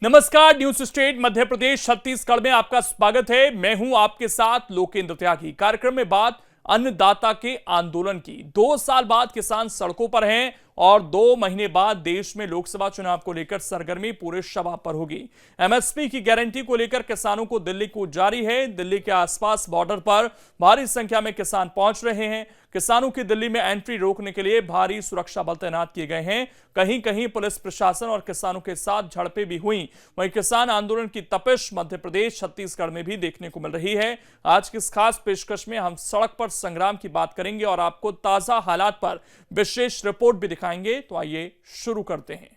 नमस्कार, news state Madhya Pradesh Chhattisgarh में आपका स्वागत है। मैं हूं आपके साथ लोकेंद्र त्यागी। कार्यक्रम में बात अन्नदाता के आंदोलन की। 2 साल बाद किसान सड़कों पर हैं और 2 महीने बाद देश में लोकसभा चुनाव को लेकर सरगर्मी पूरे शबाब पर होगी। एमएसपी की गारंटी को लेकर किसानों को दिल्ली कूच जारी है। दिल्ली के आसपास बॉर्डर पर भारी संख्या में किसान पहुंच रहे हैं। किसानों की दिल्ली में एंट्री रोकने के लिए भारी सुरक्षा बल तैनात किए गए हैं। कहीं कहीं पुलिस प्रशासन और किसानों के साथ झड़पें भी हुई। वहीं किसान आंदोलन की तपिश मध्य प्रदेश छत्तीसगढ़ में भी देखने को मिल रही है। आज की इस खास पेशकश में हम सड़क पर संग्राम की बात करेंगे और आपको ताजा हालात पर विशेष रिपोर्ट भी दिखाएंगे। तो आइए शुरू करते हैं।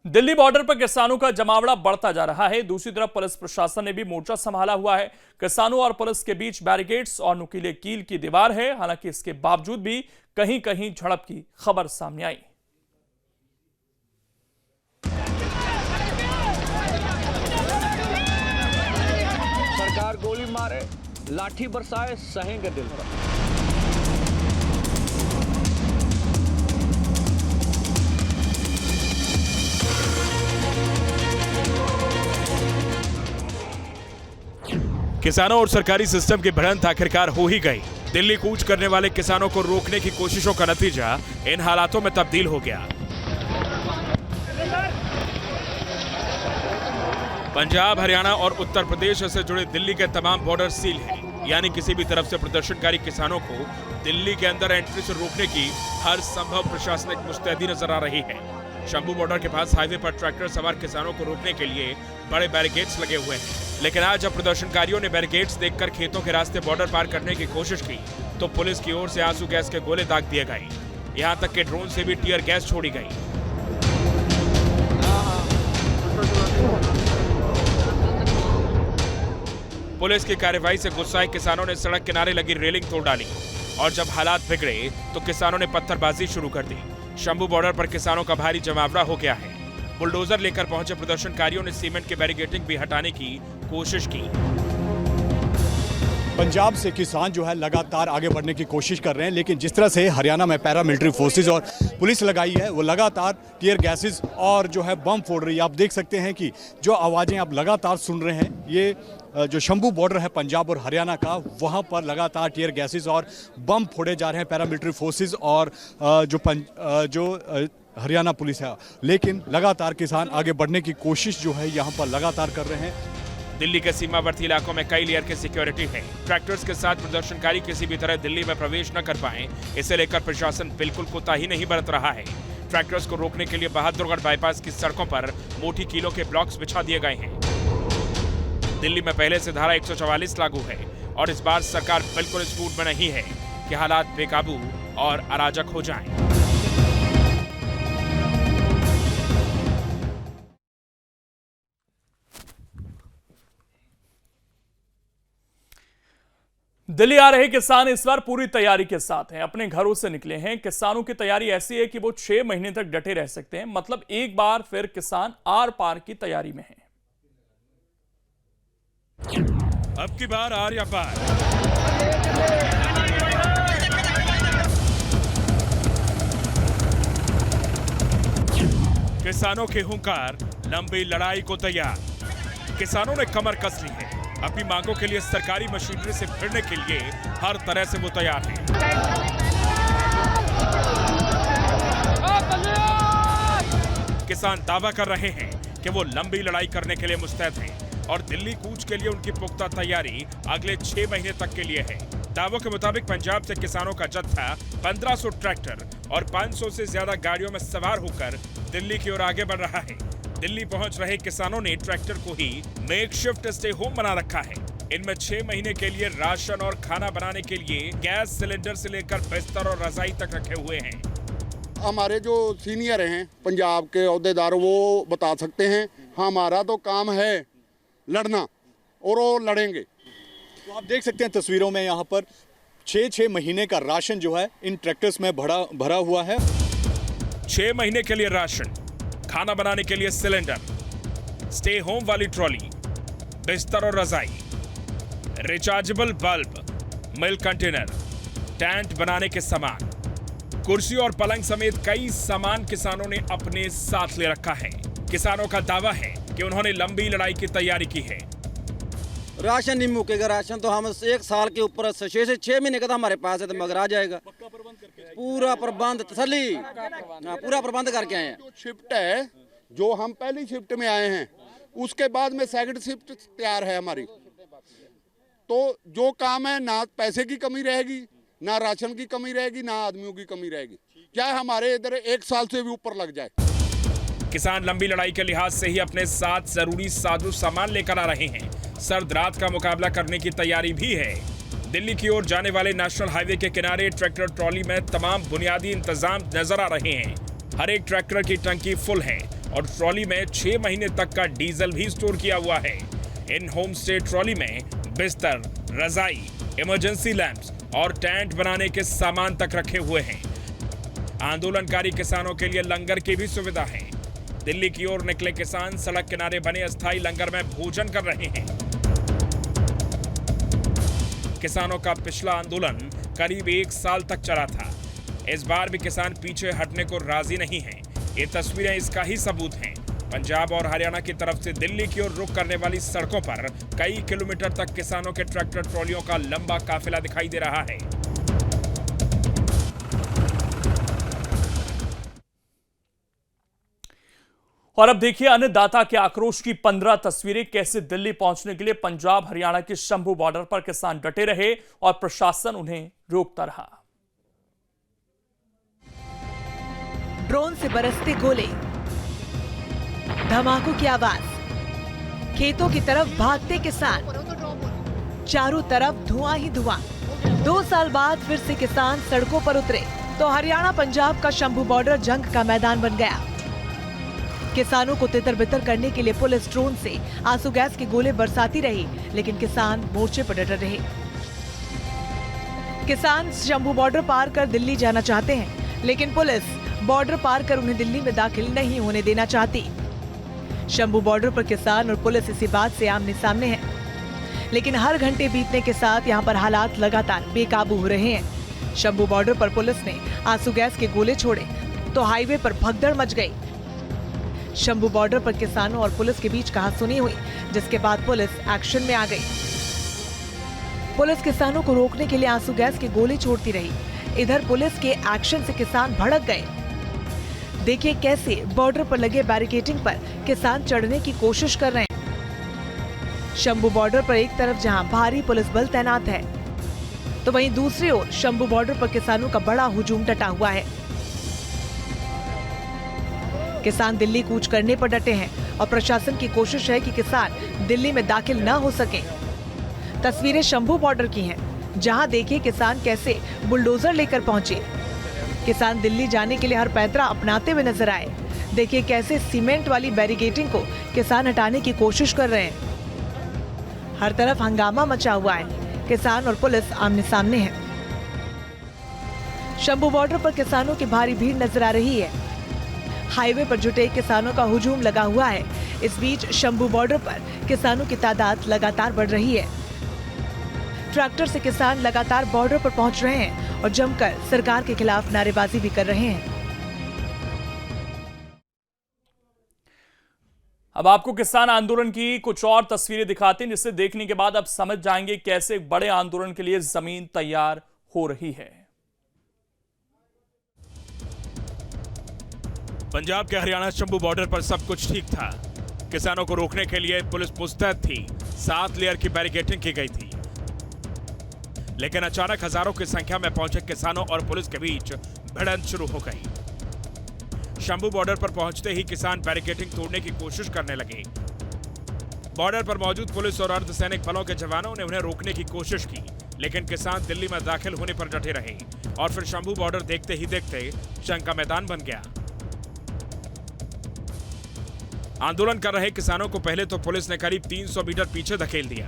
दिल्ली बॉर्डर पर किसानों का जमावड़ा बढ़ता जा रहा है। दूसरी तरफ पुलिस प्रशासन ने भी मोर्चा संभाला हुआ है। किसानों और पुलिस के बीच बैरिकेड्स और नुकीले कील की दीवार है। हालांकि इसके बावजूद भी कहीं कहीं झड़प की खबर सामने आई। सरकार गोली मारे, लाठी बरसाए, सहेंगे दिल पर। किसानों और सरकारी सिस्टम की भिड़ंत आखिरकार हो ही गई। दिल्ली कूच करने वाले किसानों को रोकने की कोशिशों का नतीजा इन हालातों में तब्दील हो गया। पंजाब, हरियाणा और उत्तर प्रदेश से जुड़े दिल्ली के तमाम बॉर्डर सील हैं, यानी किसी भी तरफ से प्रदर्शनकारी किसानों को दिल्ली के अंदर एंट्री से रोकने की हर संभव प्रशासनिक मुस्तैदी नजर आ रही है। शंभू बॉर्डर के पास हाईवे पर ट्रैक्टर सवार किसानों को रोकने के लिए बड़े बैरिकेड्स लगे हुए हैं। लेकिन आज जब प्रदर्शनकारियों ने बैरिकेड्स देखकर खेतों के रास्ते बॉर्डर पार करने की कोशिश की तो पुलिस की ओर से आंसू गैस के गोले दाग दिए गए। यहां तक कि ड्रोन से भी टीयर गैस छोड़ी गई। पुलिस की कार्रवाई से गुस्साए किसानों ने सड़क किनारे लगी रेलिंग तोड़ डाली और जब हालात बिगड़े तो किसानों ने पत्थरबाजी शुरू कर दी। शंभू बॉर्डर पर किसानों का भारी जमावड़ा हो गया है। बुलडोजर लेकर पहुंचे प्रदर्शनकारियों ने सीमेंट की बैरिकेडिंग भी हटाने की कोशिश की। पंजाब से किसान जो है लगातार आगे बढ़ने की कोशिश कर रहे हैं, लेकिन जिस तरह से हरियाणा में पैरामिलिट्री फोर्सेस और पुलिस लगाई है वो लगातार टीयर गैसेस और जो है बम फोड़ रही है। आप देख सकते हैं कि जो आवाज़ें आप लगातार सुन रहे हैं, ये जो शंभू बॉर्डर है पंजाब और हरियाणा का, वहाँ पर लगातार टीयर गैसेस और बम फोड़े जा रहे हैं पैरामिलिट्री फोर्सेस और जो हरियाणा पुलिस है। लेकिन लगातार किसान आगे बढ़ने की कोशिश जो है यहाँ पर लगातार कर रहे हैं। दिल्ली के सीमावर्ती इलाकों में कई लेयर की सिक्योरिटी है। ट्रैक्टर्स के साथ प्रदर्शनकारी किसी भी तरह दिल्ली में प्रवेश न कर पाएं, इसे लेकर प्रशासन बिल्कुल कोताही नहीं बरत रहा है। ट्रैक्टर्स को रोकने के लिए बहादुरगढ़ बाईपास की सड़कों पर मोटी कीलों के ब्लॉक्स बिछा दिए गए हैं। दिल्ली में पहले से धारा 144 लागू है और इस बार सरकार बिल्कुल इस मूड में नहीं है कि हालात बेकाबू और अराजक हो जाएं। दिल्ली आ रहे किसान इस बार पूरी तैयारी के साथ हैं। अपने घरों से निकले हैं। किसानों की तैयारी ऐसी है कि वो 6 महीने तक डटे रह सकते हैं। मतलब एक बार फिर किसान आर पार की तैयारी में हैं। अब की बार आर या पार। किसानों के हुंकार, लंबी लड़ाई को तैयार। किसानों ने कमर कस ली है। अपनी मांगों के लिए सरकारी मशीनरी से भिड़ने के लिए हर तरह से वो तैयार हैं। किसान दावा कर रहे हैं कि वो लंबी लड़ाई करने के लिए मुस्तैद हैं और दिल्ली कूच के लिए उनकी पुख्ता तैयारी अगले 6 महीने तक के लिए है। दावों के मुताबिक पंजाब से किसानों का जत्था 1500 ट्रैक्टर और 500 से ज्यादा गाड़ियों में सवार होकर दिल्ली की ओर आगे बढ़ रहा है। दिल्ली पहुंच रहे किसानों ने ट्रैक्टर को ही मेकशिफ्ट स्टे होम बना रखा है। इनमें 6 महीने के लिए राशन और खाना बनाने के लिए गैस सिलेंडर से लेकर बिस्तर और रजाई तक रखे हुए हैं। हमारे जो सीनियर हैं पंजाब के ओहदेदार, वो बता सकते हैं। हमारा तो काम है लड़ना और वो लड़ेंगे। तो आप देख सकते हैं तस्वीरों में यहाँ पर 6 महीने का राशन जो है इन ट्रैक्टर्स में भरा हुआ है। 6 महीने के लिए राशन, खाना बनाने के लिए सिलेंडर, स्टे होम वाली ट्रॉली, बिस्तर और रजाई, rechargeable bulb, milk container, tent बनाने के सामान, कुर्सी और पलंग समेत कई सामान किसानों ने अपने साथ ले रखा है। किसानों का दावा है कि उन्होंने लंबी लड़ाई की तैयारी की है। राशन नहीं मुकेगा, राशन तो हम 1 साल के ऊपर 6 से 6 महीने का तो हमारे पास है, तो मगर आ जाएगा। पूरा प्रबंध तसल्ली, पूरा प्रबंध करके आए हैं। जो शिफ्ट है, जो हम पहली शिफ्ट में आए हैं, उसके बाद में सेकंड शिफ्ट तैयार है हमारी। तो जो काम है, ना पैसे की कमी रहेगी, ना राशन की कमी रहेगी, ना आदमियों की कमी रहेगी, चाहे हमारे इधर 1 साल से भी ऊपर लग जाए। किसान लंबी लड़ाई के लिहाज से ही अपने साथ जरूरी साजो सामान लेकर आ रहे हैं। सर्द रात का मुकाबला करने की तैयारी भी है। दिल्ली की ओर जाने वाले नेशनल हाईवे के किनारे ट्रैक्टर ट्रॉली में तमाम बुनियादी इंतजाम नजर आ रहे हैं। हर एक ट्रैक्टर की टंकी फुल है और ट्रॉली में 6 महीने तक का डीजल भी स्टोर किया हुआ है। इन होम स्टे ट्रॉली में बिस्तर, रजाई, इमरजेंसी लैंप्स और टेंट बनाने के सामान तक रखे हुए हैं। आंदोलनकारी किसानों के लिए लंगर की भी सुविधा है। दिल्ली की ओर निकले किसान सड़क किनारे बने अस्थायी लंगर में भोजन कर रहे हैं। किसानों का पिछला आंदोलन करीब 1 साल तक चला था। इस बार भी किसान पीछे हटने को राजी नहीं हैं। ये तस्वीरें इसका ही सबूत हैं। पंजाब और हरियाणा की तरफ से दिल्ली की ओर रुख करने वाली सड़कों पर कई किलोमीटर तक किसानों के ट्रैक्टर ट्रॉलियों का लंबा काफिला दिखाई दे रहा है। और अब देखिए अन्नदाता के आक्रोश की 15 तस्वीरें। कैसे दिल्ली पहुंचने के लिए पंजाब हरियाणा के शंभू बॉर्डर पर किसान डटे रहे और प्रशासन उन्हें रोकता रहा। ड्रोन से बरसते गोले, धमाकों की आवाज, खेतों की तरफ भागते किसान, चारों तरफ धुआं ही धुआं। 2 साल बाद फिर से किसान सड़कों पर उतरे तो हरियाणा पंजाब का शंभू बॉर्डर जंग का मैदान बन गया। किसानों को तितर बितर करने के लिए पुलिस ड्रोन से आंसू गैस के गोले बरसाती रही, लेकिन किसान मोर्चे पर डटे रहे। किसान शंभू बॉर्डर पार कर दिल्ली जाना चाहते हैं, लेकिन पुलिस बॉर्डर पार कर उन्हें दिल्ली में दाखिल नहीं होने देना चाहती। शंभू बॉर्डर पर किसान और पुलिस इसी बात से आमने सामने हैं, लेकिन हर घंटे बीतने के साथ यहाँ पर हालात लगातार बेकाबू हो रहे हैं। शंभू बॉर्डर पर पुलिस ने आंसू गैस के गोले छोड़े तो हाईवे पर भगदड़ मच गई। शंभू बॉर्डर पर किसानों और पुलिस के बीच कहासुनी हुई, जिसके बाद पुलिस एक्शन में आ गई। पुलिस किसानों को रोकने के लिए आंसू गैस के गोले छोड़ती रही। इधर पुलिस के एक्शन से किसान भड़क गए। देखिए कैसे बॉर्डर पर लगे बैरिकेडिंग पर किसान चढ़ने की कोशिश कर रहे हैं। शंभू बॉर्डर पर एक तरफ जहां भारी पुलिस बल तैनात है, तो वहीं दूसरी ओर शंभू बॉर्डर पर किसानों का बड़ा हुजूम डटा हुआ है। किसान दिल्ली कूच करने पर डटे हैं और प्रशासन की कोशिश है कि किसान दिल्ली में दाखिल न हो सके। तस्वीरें शंभू बॉर्डर की हैं, जहां देखिए किसान कैसे बुलडोजर लेकर पहुंचे। किसान दिल्ली जाने के लिए हर पैंतरा अपनाते हुए नजर आए। देखिए कैसे सीमेंट वाली बैरिकेडिंग को किसान हटाने की कोशिश कर रहे हैं। हर तरफ हंगामा मचा हुआ है। किसान और पुलिस आमने सामने हैं। शंभू बॉर्डर पर किसानों की भारी भीड़ नजर आ रही है। हाईवे पर जुटे किसानों का हुजूम लगा हुआ है। इस बीच शंभू बॉर्डर पर किसानों की तादाद लगातार बढ़ रही है। ट्रैक्टर से किसान लगातार बॉर्डर पर पहुंच रहे हैं और जमकर सरकार के खिलाफ नारेबाजी भी कर रहे हैं। अब आपको किसान आंदोलन की कुछ और तस्वीरें दिखाते हैं, जिसे देखने के बाद आप समझ जाएंगे कैसे एक बड़े आंदोलन के लिए जमीन तैयार हो रही है। पंजाब के हरियाणा शंभू बॉर्डर पर सब कुछ ठीक था। किसानों को रोकने के लिए पुलिस मुस्तैद थी। 7 लेयर की बैरिकेडिंग की गई थी, लेकिन अचानक हजारों की संख्या में पहुंचे किसानों और पुलिस के बीच भिड़ंत शुरू हो गई। शंभू बॉर्डर पर पहुंचते ही किसान बैरिकेडिंग तोड़ने की कोशिश करने लगे। बॉर्डर पर मौजूद पुलिस और अर्धसैनिक बलों के जवानों ने उन्हें रोकने की कोशिश की, लेकिन किसान दिल्ली में दाखिल होने पर डटे रहे और फिर शंभू बॉर्डर देखते ही देखते जंग का मैदान बन गया। आंदोलन कर रहे किसानों को पहले तो पुलिस ने करीब 300 मीटर पीछे धकेल दिया।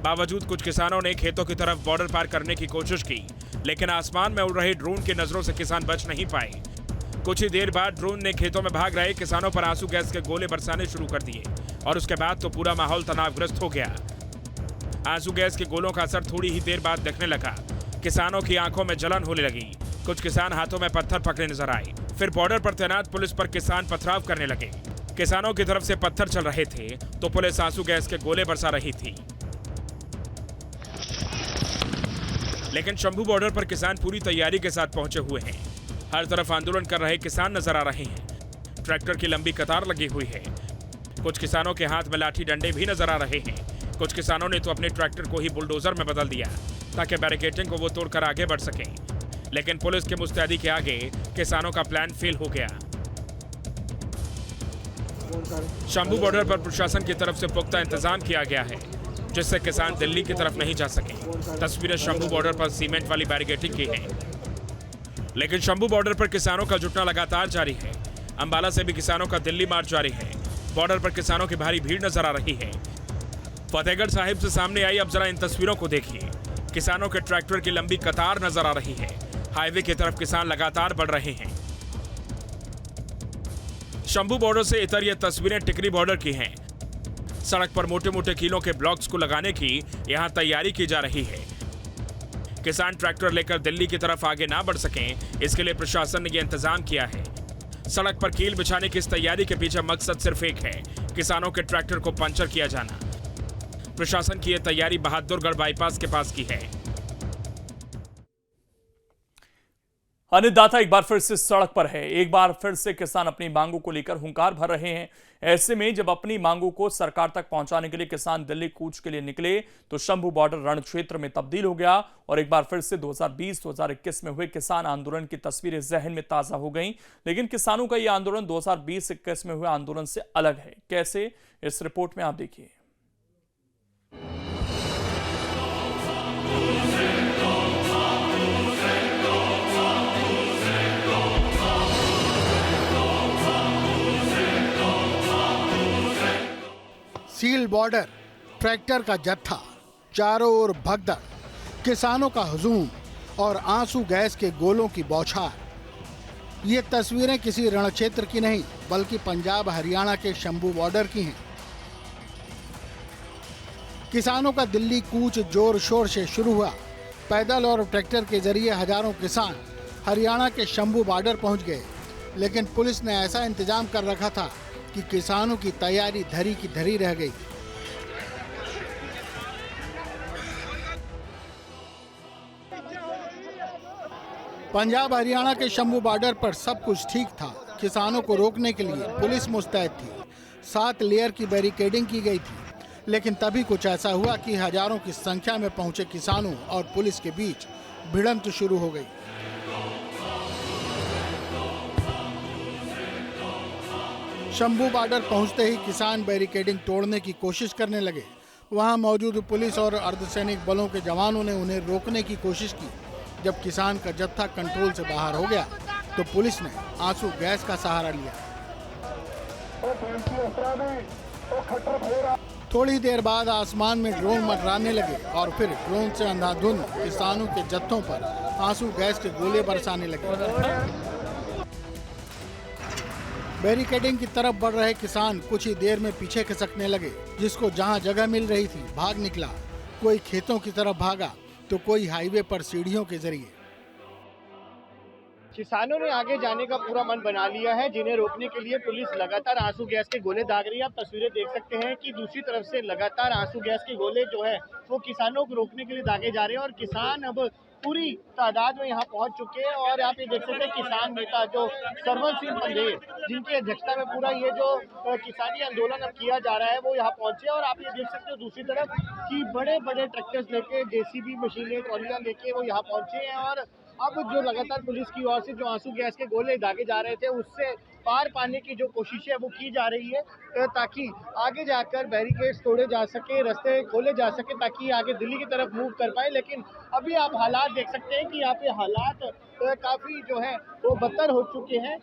बावजूद कुछ किसानों ने खेतों की तरफ बॉर्डर पार करने की कोशिश की, लेकिन आसमान में उड़ रहे ड्रोन की नजरों से किसान बच नहीं पाए। कुछ ही देर बाद ड्रोन ने खेतों में भाग रहे किसानों पर आंसू गैस के गोले बरसाने शुरू कर दिए और उसके बाद तो पूरा माहौल तनावग्रस्त हो गया। आंसू गैस के गोलों का असर थोड़ी ही देर बाद दिखने लगा। किसानों की आंखों में जलन होने लगी। कुछ किसान हाथों में पत्थर पकड़े नजर आए। फिर बॉर्डर पर तैनात पुलिस पर किसान पथराव करने लगे। किसानों की तरफ से पत्थर चल रहे थे तो पुलिस आंसू गैस के गोले बरसा रही थी। लेकिन शंभू बॉर्डर पर किसान पूरी तैयारी के साथ पहुंचे हुए हैं। हर तरफ आंदोलन कर रहे किसान नजर आ रहे हैं। ट्रैक्टर की लंबी कतार लगी हुई है। कुछ किसानों के हाथ में लाठी डंडे भी नजर आ रहे हैं। कुछ किसानों ने तो अपने ट्रैक्टर को ही बुलडोजर में बदल दिया ताकि बैरिकेडिंग को वो तोड़कर आगे बढ़ सकें। लेकिन पुलिस के मुस्तैदी के आगे किसानों का प्लान फेल हो गया। शंभू बॉर्डर पर प्रशासन की तरफ से पुख्ता इंतजाम किया गया है जिससे किसान दिल्ली की तरफ नहीं जा सके। तस्वीरें शंभू बॉर्डर पर सीमेंट वाली बैरिकेडिंग की हैं। लेकिन शंभू बॉर्डर पर किसानों का जुटना लगातार जारी है। अंबाला से भी किसानों का दिल्ली मार्च जारी है। बॉर्डर पर किसानों की भारी भीड़ नजर आ रही है। फतेहगढ़ साहिब से सामने आई अब जरा इन तस्वीरों को देखिए। किसानों के ट्रैक्टर की लंबी कतार नजर आ रही है। हाईवे की तरफ किसान लगातार बढ़ रहे हैं। शंभू बॉर्डर से इतर ये तस्वीरें टिकरी बॉर्डर की हैं। सड़क पर मोटे मोटे कीलों के ब्लॉक्स को लगाने की यहां तैयारी की जा रही है। किसान ट्रैक्टर लेकर दिल्ली की तरफ आगे ना बढ़ सकें, इसके लिए प्रशासन ने यह इंतजाम किया है। सड़क पर कील बिछाने की इस तैयारी के पीछे मकसद सिर्फ एक है, किसानों के ट्रैक्टर को पंचर किया जाना। प्रशासन की यह तैयारी बहादुरगढ़ बाईपास के पास की है। अन्नदाता एक बार फिर से सड़क पर है। एक बार फिर से किसान अपनी मांगों को लेकर हुंकार भर रहे हैं। ऐसे में जब अपनी मांगों को सरकार तक पहुंचाने के लिए किसान दिल्ली कूच के लिए निकले तो शंभू बॉर्डर रण क्षेत्र में तब्दील हो गया और एक बार फिर से 2020-2021 में हुए किसान आंदोलन की तस्वीरें जहन में ताजा हो गईं। लेकिन किसानों का यह आंदोलन 2020-21 में हुए आंदोलन से अलग है। कैसे, इस रिपोर्ट में आप देखिए। सील बॉर्डर, ट्रैक्टर का जत्था, चारों ओर भगदड़, किसानों का हुजूम और आंसू गैस के गोलों की बौछार। ये तस्वीरें किसी रण क्षेत्र की नहीं बल्कि पंजाब हरियाणा के शंभू बॉर्डर की हैं। किसानों का दिल्ली कूच जोर शोर से शुरू हुआ। पैदल और ट्रैक्टर के जरिए हजारों किसान हरियाणा के शंभू बॉर्डर पहुंच गए। लेकिन पुलिस ने ऐसा इंतजाम कर रखा था कि किसानों की तैयारी धरी की धरी रह गई। पंजाब हरियाणा के शंभू बॉर्डर पर सब कुछ ठीक था। किसानों को रोकने के लिए पुलिस मुस्तैद थी। 7 लेयर की बैरिकेडिंग की गई थी। लेकिन तभी कुछ ऐसा हुआ कि हजारों की संख्या में पहुंचे किसानों और पुलिस के बीच भिड़ंत शुरू हो गई। शंभू बॉर्डर पहुंचते ही किसान बैरिकेडिंग तोड़ने की कोशिश करने लगे। वहां मौजूद पुलिस और अर्धसैनिक बलों के जवानों ने उन्हें रोकने की कोशिश की। जब किसान का जत्था कंट्रोल से बाहर हो गया तो पुलिस ने आंसू गैस का सहारा लिया। थोड़ी देर बाद आसमान में ड्रोन मंडराने लगे और फिर ड्रोन से अंधाधुंध किसानों के जत्थों पर आंसू गैस के गोले बरसाने लगे। बैरिकेडिंग की तरफ बढ़ रहे किसान कुछ ही देर में पीछे खिसकने लगे। जिसको जहां जगह मिल रही थी भाग निकला। कोई खेतों की तरफ भागा तो कोई हाईवे पर सीढ़ियों के जरिए। किसानों ने आगे जाने का पूरा मन बना लिया है, जिन्हें रोकने के लिए पुलिस लगातार आंसू गैस के गोले दाग रही है। आप तस्वीरें देख सकते हैं कि दूसरी तरफ से लगातार आंसू गैस के गोले जो है वो किसानों को रोकने के लिए दागे जा रहे हैं और किसान अब पूरी तादाद में यहाँ पहुंच चुके हैं। और आप ये देख सकते हैं किसान नेता जो सरवन सिंह पंधेर, जिनकी अध्यक्षता में पूरा ये जो किसानी आंदोलन अब किया जा रहा है, वो यहाँ पहुंचे। और आप ये देख सकते हो दूसरी तरफ कि बड़े बड़े ट्रैक्टर्स लेके, जेसीबी मशीनें, ट्रॉलियां लेके वो यहाँ पहुंचे हैं। और अब जो लगातार पुलिस की ओर से जो आंसू गैस के गोले दागे जा रहे थे उससे पार पाने की जो कोशिश है वो की जा रही है ताकि आगे जाकर बैरिकेड्स तोड़े जा सके, रास्ते खोले जा सके ताकि आगे दिल्ली की तरफ मूव कर पाए। लेकिन अभी आप हालात देख सकते हैं कि यहाँ पे हालात काफ़ी जो है वो बदतर हो चुके हैं।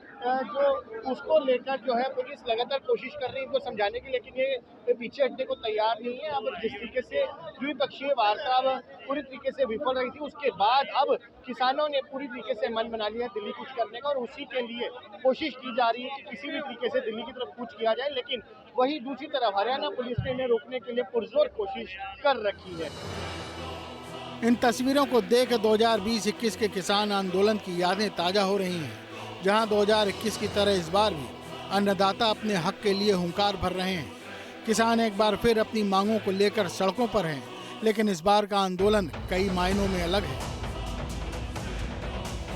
जो उसको लेकर जो है पुलिस लगातार कोशिश कर रही है इनको समझाने की, लेकिन ये पीछे हटने को तैयार नहीं है। अब जिस तरीके से द्विपक्षीय वार्ता पूरी तरीके से विफल रही थी, उसके बाद अब किसानों किसानों ने पूरी तरीके से मन बना लिया है दिल्ली कूच करने का और उसी के लिए कोशिश की जा रही है कि किसी भी तरीके से दिल्ली की तरफ कूच किया जाए। लेकिन वही दूसरी तरफ हरियाणा पुलिस ने इन्हें रोकने के लिए पुरजोर कोशिश कर रखी है। इन तस्वीरों को देख 2020-21 के किसान आंदोलन की यादें ताजा हो रही हैं, जहां 2021 की तरह इस बार भी अन्नदाता अपने हक के लिए हुंकार भर रहे हैं। किसान एक बार फिर अपनी मांगों को लेकर सड़कों पर हैं, लेकिन इस बार का आंदोलन कई मायनों में अलग है।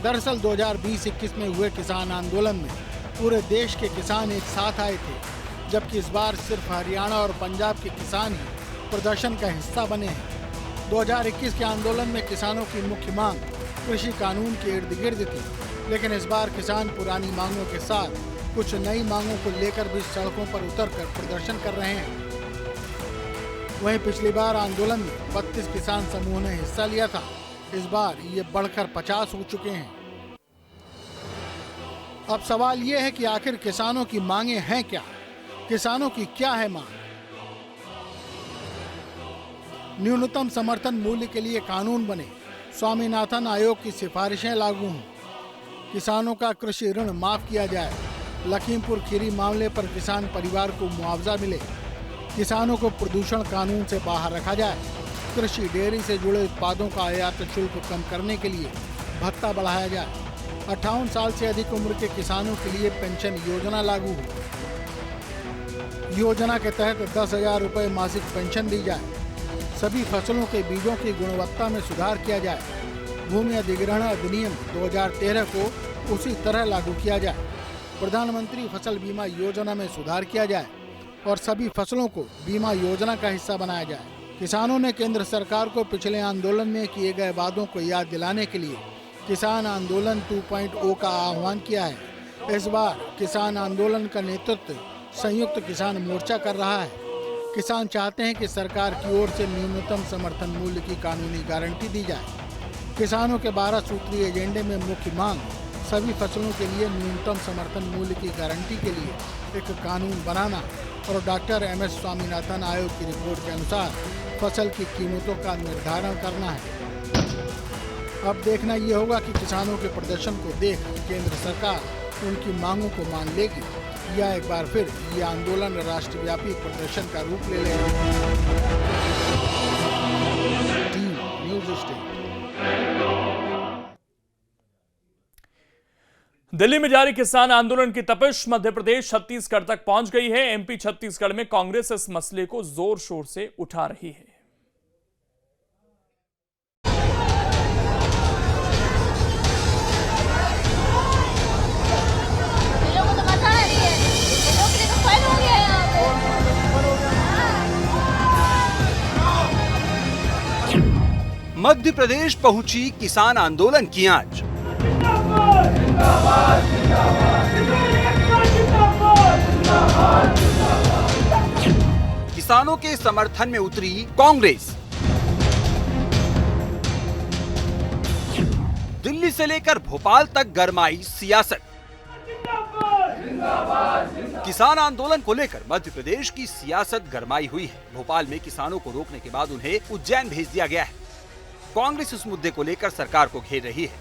दरअसल 2020-21 में हुए किसान आंदोलन में पूरे देश के किसान एक साथ आए थे, जबकि इस बार सिर्फ हरियाणा और पंजाब के किसान ही प्रदर्शन का हिस्सा बने हैं। 2021 के आंदोलन में किसानों की मुख्य मांग कृषि कानून के इर्द गिर्द थी, लेकिन इस बार किसान पुरानी मांगों के साथ कुछ नई मांगों को लेकर भी सड़कों पर उतरकर प्रदर्शन कर रहे हैं। वहीं पिछली बार आंदोलन में 32 किसान समूह ने हिस्सा लिया था, इस बार ये बढ़कर 50 हो चुके हैं। अब सवाल ये है कि आखिर किसानों की मांगे हैं क्या? किसानों की क्या है मांग? न्यूनतम समर्थन मूल्य के लिए कानून बने, स्वामीनाथन आयोग की सिफारिशें लागू हों, किसानों का कृषि ऋण माफ किया जाए, लखीमपुर खीरी मामले पर किसान परिवार को मुआवजा मिले, किसानों को प्रदूषण कानून से बाहर रखा जाए, कृषि डेयरी से जुड़े उत्पादों का आयात शुल्क कम करने के लिए भत्ता बढ़ाया जाए, 58 साल से अधिक उम्र के किसानों के लिए पेंशन योजना लागू हो, योजना के तहत 10,000 रुपये मासिक पेंशन दी जाए, सभी फसलों के बीजों की गुणवत्ता में सुधार किया जाए, भूमि अधिग्रहण अधिनियम 2013 को उसी तरह लागू किया जाए, प्रधानमंत्री फसल बीमा योजना में सुधार किया जाए और सभी फसलों को बीमा योजना का हिस्सा बनाया जाए। किसानों ने केंद्र सरकार को पिछले आंदोलन में किए गए वादों को याद दिलाने के लिए किसान आंदोलन 2.0 का आह्वान किया है। इस बार किसान आंदोलन का नेतृत्व संयुक्त किसान मोर्चा कर रहा है। किसान चाहते हैं कि सरकार की ओर से न्यूनतम समर्थन मूल्य की कानूनी गारंटी दी जाए। किसानों के 12 सूत्रीय एजेंडे में मुख्य मांग सभी फसलों के लिए न्यूनतम समर्थन मूल्य की गारंटी के लिए एक कानून बनाना और डॉक्टर MS स्वामीनाथन आयोग की रिपोर्ट के अनुसार फसल की कीमतों का निर्धारण करना है। अब देखना ये होगा कि किसानों के प्रदर्शन को देख केंद्र सरकार उनकी मांगों को मान लेगी या एक बार फिर ये आंदोलन राष्ट्रव्यापी प्रदर्शन का रूप ले लेगा। Team news state. दिल्ली में जारी किसान आंदोलन की तपिश मध्य प्रदेश छत्तीसगढ़ तक पहुंच गई है। MP छत्तीसगढ़ में कांग्रेस इस मसले को जोर शोर से उठा रही है। मध्य प्रदेश पहुंची किसान आंदोलन की आंच। किसानों के समर्थन में उतरी कांग्रेस। दिल्ली से लेकर भोपाल तक गरमाई सियासत। किसान आंदोलन को लेकर मध्य प्रदेश की सियासत गरमाई हुई है। भोपाल में किसानों को रोकने के बाद उन्हें उज्जैन भेज दिया गया है। कांग्रेस इस मुद्दे को लेकर सरकार को घेर रही है।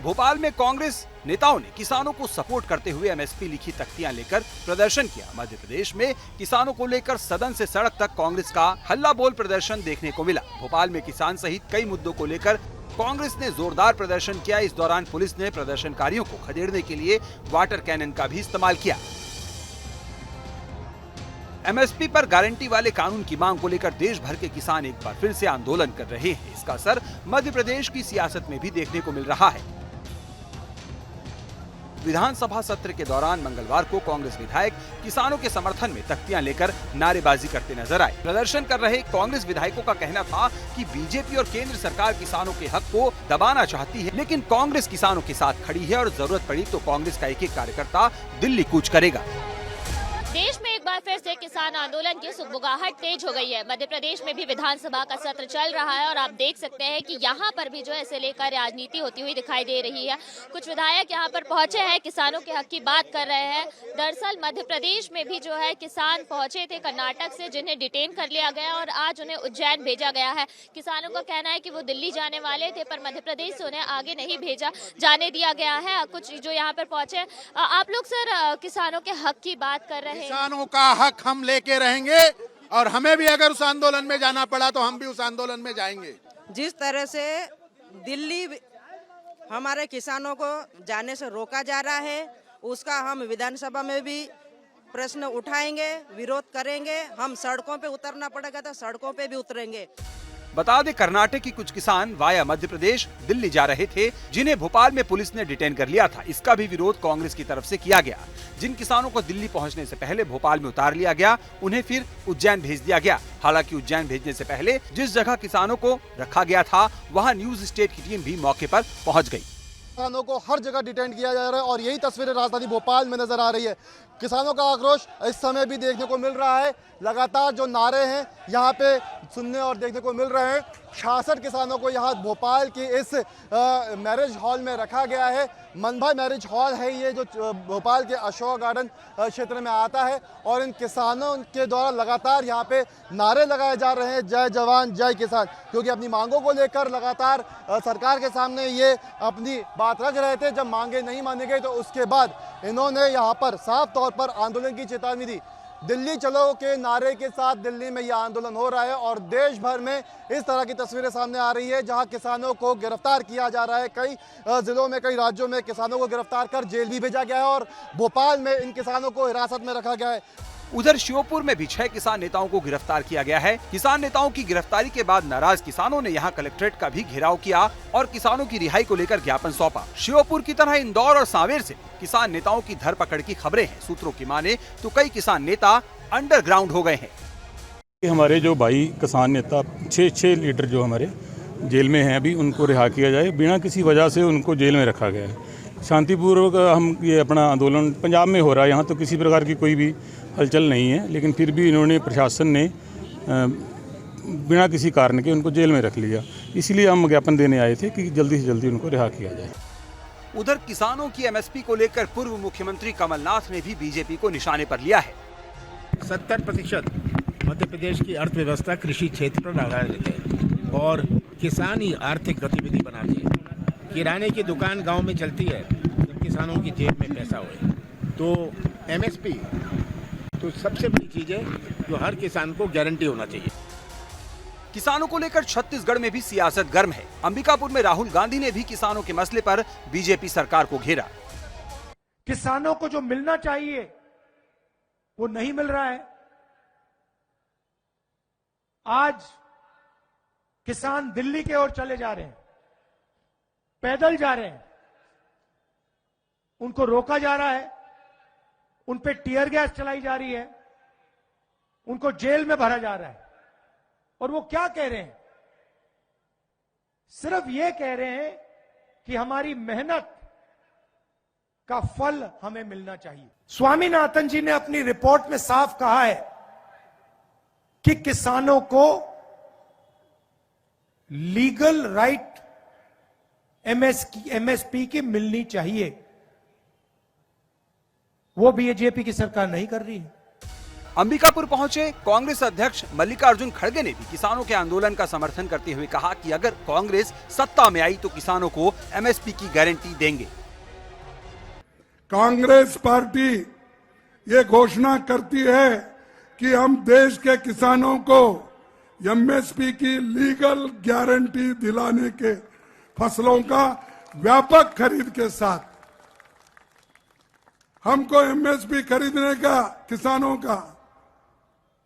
भोपाल में कांग्रेस नेताओं ने किसानों को सपोर्ट करते हुए MSP लिखी तख्तियां लेकर प्रदर्शन किया। मध्य प्रदेश में किसानों को लेकर सदन से सड़क तक कांग्रेस का हल्ला बोल प्रदर्शन देखने को मिला। भोपाल में किसान सहित कई मुद्दों को लेकर कांग्रेस ने जोरदार प्रदर्शन किया। इस दौरान पुलिस ने प्रदर्शनकारियों को खदेड़ने के लिए वाटर कैनन का भी इस्तेमाल किया। MSP पर गारंटी वाले कानून की मांग को लेकर देश भर के किसान एक बार फिर से आंदोलन कर रहे हैं। इसका असर मध्य प्रदेश की सियासत में भी देखने को मिल रहा है। विधानसभा सत्र के दौरान मंगलवार को कांग्रेस विधायक किसानों के समर्थन में तख्तियां लेकर नारेबाजी करते नजर आए। प्रदर्शन कर रहे कांग्रेस विधायकों का कहना था कि बीजेपी और केंद्र सरकार किसानों के हक को दबाना चाहती है, लेकिन कांग्रेस किसानों के साथ खड़ी है और जरूरत पड़ी तो कांग्रेस का एक-एक कार्यकर्ता दिल्ली कूच करेगा। देश में एक बार फिर फिर से किसान आंदोलन की सुगबुगाहट तेज हो गई है। मध्य प्रदेश में भी विधानसभा का सत्र चल रहा है और आप देख सकते हैं कि यहाँ पर भी जो है इसे लेकर राजनीति होती हुई दिखाई दे रही है। कुछ विधायक यहाँ पर पहुंचे हैं, किसानों के हक की बात कर रहे हैं। दरअसल मध्य प्रदेश में भी जो है किसान पहुंचे थे कर्नाटक से, जिन्हें डिटेन कर लिया गया और आज उन्हें उज्जैन भेजा गया है। किसानों का कहना है कि वो दिल्ली जाने वाले थे पर मध्य प्रदेश से उन्हें आगे नहीं भेजा जाने दिया गया है। कुछ जो यहाँ पर पहुंचे, आप लोग सर किसानों के हक की बात कर रहे हैं। किसानों का हक हम लेके रहेंगे और हमें भी अगर उस आंदोलन में जाना पड़ा तो हम भी उस आंदोलन में जाएंगे। जिस तरह से दिल्ली हमारे किसानों को जाने से रोका जा रहा है, उसका हम विधानसभा में भी प्रश्न उठाएंगे, विरोध करेंगे। हम सड़कों पे उतरना पड़ेगा तो सड़कों पे भी उतरेंगे। बता दें, कर्नाटक की कुछ किसान वाया मध्य प्रदेश दिल्ली जा रहे थे, जिन्हें भोपाल में पुलिस ने डिटेन कर लिया था। इसका भी विरोध कांग्रेस की तरफ से किया गया। जिन किसानों को दिल्ली पहुंचने से पहले भोपाल में उतार लिया गया, उन्हें फिर उज्जैन भेज दिया गया। हालांकि उज्जैन भेजने से पहले जिस जगह किसानों को रखा गया था, वहां न्यूज स्टेट की टीम भी मौके पर पहुँच गयी। किसानों को हर जगह डिटेन किया जा रहा है और यही तस्वीरें राजधानी भोपाल में नजर आ रही है। किसानों का आक्रोश इस समय भी देखने को मिल रहा है। लगातार जो नारे हैं यहाँ पे सुनने और देखने को मिल रहे हैं। 66 किसानों को यहाँ भोपाल के इस मैरिज हॉल में रखा गया है। मनभाई मैरिज हॉल है ये, जो भोपाल के अशोक गार्डन क्षेत्र में आता है और इन किसानों के द्वारा लगातार यहाँ पे नारे लगाए जा रहे हैं, जय जवान जय किसान, क्योंकि अपनी मांगों को लेकर लगातार सरकार के सामने ये अपनी बात रख रहे थे। जब मांगे नहीं मानी गई तो उसके बाद इन्होंने यहाँ पर साफ तौर पर आंदोलन की चेतावनी दी। दिल्ली चलो के नारे के साथ दिल्ली में यह आंदोलन हो रहा है और देश भर में इस तरह की तस्वीरें सामने आ रही है, जहां किसानों को गिरफ्तार किया जा रहा है। कई जिलों में, कई राज्यों में किसानों को गिरफ्तार कर जेल भी भेजा गया है और भोपाल में इन किसानों को हिरासत में रखा गया है। उधर श्योपुर में भी 6 किसान नेताओं को गिरफ्तार किया गया है। किसान नेताओं की गिरफ्तारी के बाद नाराज किसानों ने यहां कलेक्ट्रेट का भी घेराव किया और किसानों की रिहाई को लेकर ज्ञापन सौंपा। श्योपुर की तरह इंदौर और सांवेर से किसान नेताओं की धरपकड़ की खबरें हैं। सूत्रों की माने तो कई किसान नेता अंडरग्राउंड हो गए हैं। हमारे जो भाई किसान नेता 6 लीडर जो हमारे जेल में हैं, अभी उनको रिहा किया जाए। बिना किसी वजह से उनको जेल में रखा गया है। शांतिपूर्वक हम ये अपना आंदोलन पंजाब में हो रहा है, यहाँ तो किसी प्रकार की कोई भी हलचल नहीं है, लेकिन फिर भी इन्होंने, प्रशासन ने बिना किसी कारण के उनको जेल में रख लिया। इसलिए हम ज्ञापन देने आए थे कि जल्दी से जल्दी उनको रिहा किया जाए। उधर किसानों की एमएसपी को लेकर पूर्व मुख्यमंत्री कमलनाथ ने भी बीजेपी को निशाने पर लिया है। 70% मध्य प्रदेश की अर्थव्यवस्था कृषि क्षेत्र पर आधारित है और किसान ही आर्थिक गतिविधि बनाते हैं। किराने की दुकान गांव में चलती है जब किसानों की जेब में पैसा होए। तो एमएसपी तो सबसे बड़ी चीज है जो हर किसान को गारंटी होना चाहिए। किसानों को लेकर छत्तीसगढ़ में भी सियासत गर्म है। अंबिकापुर में राहुल गांधी ने भी किसानों के मसले पर बीजेपी सरकार को घेरा। किसानों को जो मिलना चाहिए वो नहीं मिल रहा है। आज किसान दिल्ली की ओर चले जा रहे हैं, पैदल जा रहे हैं, उनको रोका जा रहा है, उन पे टीयर गैस चलाई जा रही है, उनको जेल में भरा जा रहा है। और वो क्या कह रहे हैं? सिर्फ ये कह रहे हैं कि हमारी मेहनत का फल हमें मिलना चाहिए। स्वामीनाथन जी ने अपनी रिपोर्ट में साफ कहा है कि किसानों को लीगल राइट एमएसपी की मिलनी चाहिए। वो बीजेपी की सरकार नहीं कर रही है। अंबिकापुर पहुंचे कांग्रेस अध्यक्ष मल्लिकार्जुन खड़गे ने भी किसानों के आंदोलन का समर्थन करते हुए कहा कि अगर कांग्रेस सत्ता में आई तो किसानों को एमएसपी की गारंटी देंगे। कांग्रेस पार्टी ये घोषणा करती है कि हम देश के किसानों को एमएसपी की लीगल गारंटी दिलाने के फसलों का व्यापक खरीद के साथ हमको एमएसपी खरीदने का, किसानों का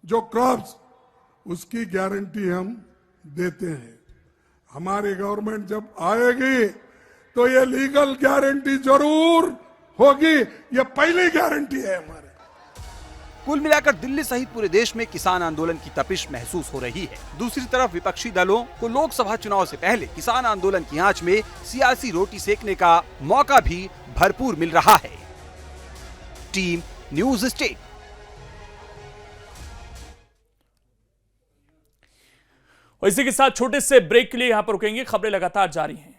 जो क्रॉप्स, उसकी गारंटी हम देते हैं। हमारी गवर्नमेंट जब आएगी तो ये लीगल गारंटी जरूर होगी। ये पहली गारंटी है हमारे। कुल मिलाकर दिल्ली सहित पूरे देश में किसान आंदोलन की तपिश महसूस हो रही है। दूसरी तरफ विपक्षी दलों को लोकसभा चुनाव से पहले किसान आंदोलन की आंच में सियासी रोटी सेकने का मौका भी भरपूर मिल रहा है। Team news state. और इसी के साथ छोटे से ब्रेक के लिए यहां पर रुकेंगे, खबरें लगातार जारी हैं।